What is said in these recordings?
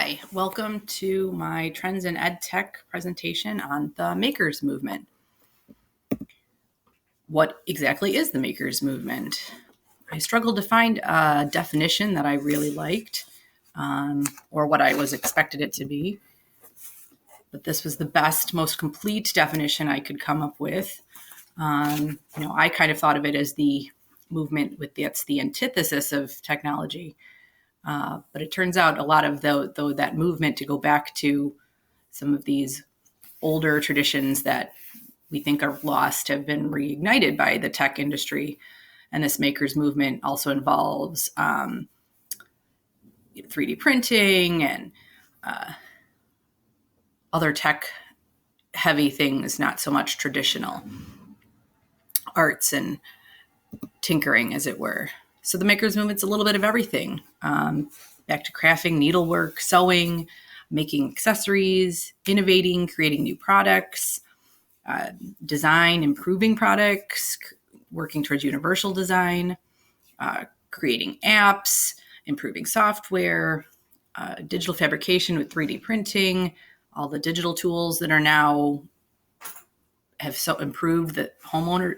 Hi, welcome to my Trends in EdTech presentation on the Makers Movement. What exactly is the Makers Movement? I struggled to find a definition that I really liked, or what I was expected it to be. But this was the best, most complete definition I could come up with. I kind of thought of it as the movement that's the antithesis of technology. But it turns out a lot of that movement to go back to some of these older traditions that we think are lost have been reignited by the tech industry. And this makers movement also involves 3D printing and other tech heavy things, not so much traditional arts and tinkering, as it were. So the makers movement's a little bit of everything. Back to crafting, needlework, sewing, making accessories, innovating, creating new products, design, improving products, working towards universal design, creating apps, improving software, digital fabrication with 3D printing, all the digital tools that are now have so improved that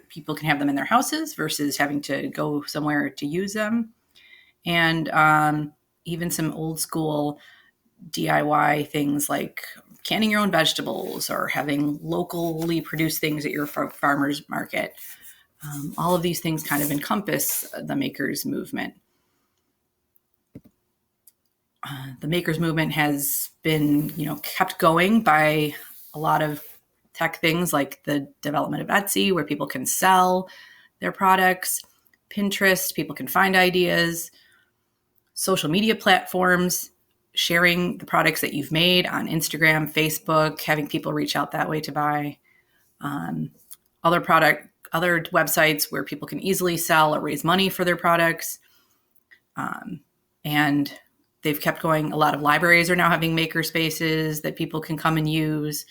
people can have them in their houses versus having to go somewhere to use them. And even some old school DIY things like canning your own vegetables or having locally produced things at your farmer's market. All of these things kind of encompass the makers movement. The makers movement has been, kept going by a lot of tech things like the development of Etsy, where people can sell their products, Pinterest, people can find ideas, social media platforms, sharing the products that you've made on Instagram, Facebook, having people reach out that way to buy. Other websites where people can easily sell or raise money for their products. And they've kept going. A lot of libraries are now having maker spaces that people can come and use.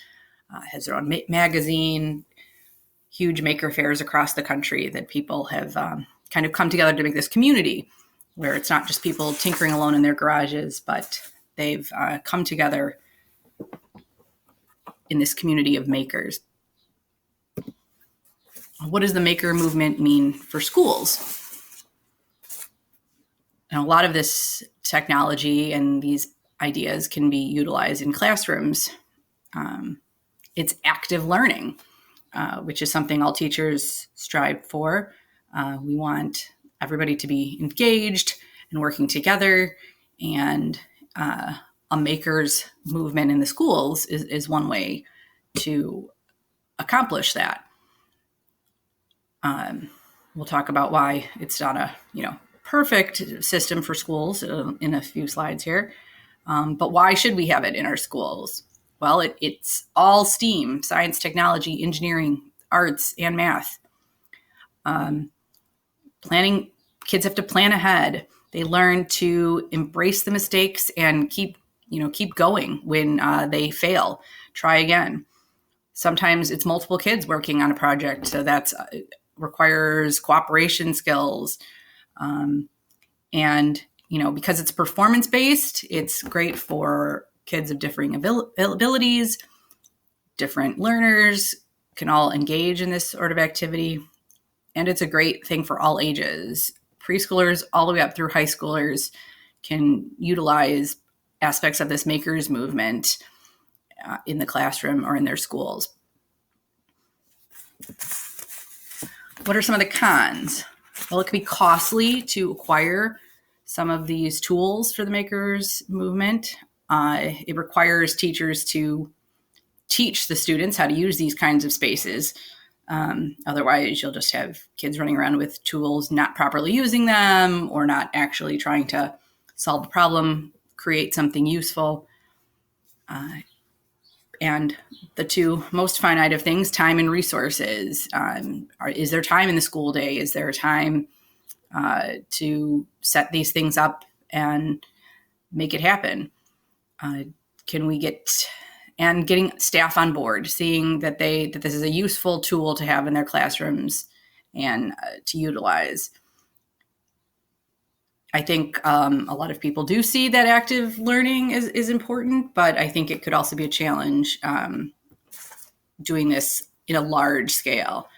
Has their own magazine, huge maker fairs across the country that people have kind of come together to make this community where it's not just people tinkering alone in their garages, but they've come together in this community of makers. What does the maker movement mean for schools? And a lot of this technology and these ideas can be utilized in classrooms. It's active learning, which is something all teachers strive for. We want everybody to be engaged and working together, and a makers movement in the schools is one way to accomplish that. We'll talk about why it's not a perfect system for schools in a few slides here, but why should we have it in our schools? Well, it's all STEAM: science, technology, engineering, arts, and math. Planning, kids have to plan ahead. They learn to embrace the mistakes and keep going when they fail. Try again. Sometimes it's multiple kids working on a project, so that's requires cooperation skills. And because it's performance based, it's great for kids of differing abilities. Different learners can all engage in this sort of activity. And it's a great thing for all ages. Preschoolers all the way up through high schoolers can utilize aspects of this makers movement in the classroom or in their schools. What are some of the cons? Well, it can be costly to acquire some of these tools for the makers movement. It requires teachers to teach the students how to use these kinds of spaces. Otherwise, you'll just have kids running around with tools, not properly using them, or not actually trying to solve the problem, create something useful. And the two most finite of things, time and resources. Is there time in the school day? Is there time to set these things up and make it happen? Can we getting staff on board, seeing that this is a useful tool to have in their classrooms and to utilize. I think a lot of people do see that active learning is important, but I think it could also be a challenge doing this in a large scale.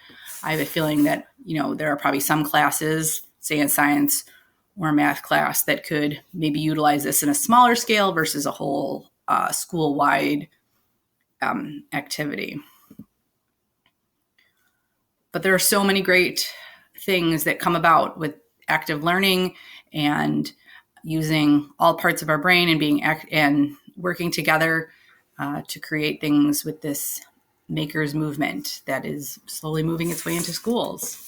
I have a feeling that, there are probably some classes, say in science or math class, that could maybe utilize this in a smaller scale versus a whole school-wide activity. But there are so many great things that come about with active learning and using all parts of our brain and working together to create things with this makers movement that is slowly moving its way into schools.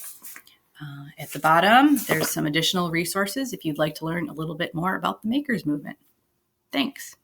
At the bottom, there's some additional resources if you'd like to learn a little bit more about the makers movement. Thanks.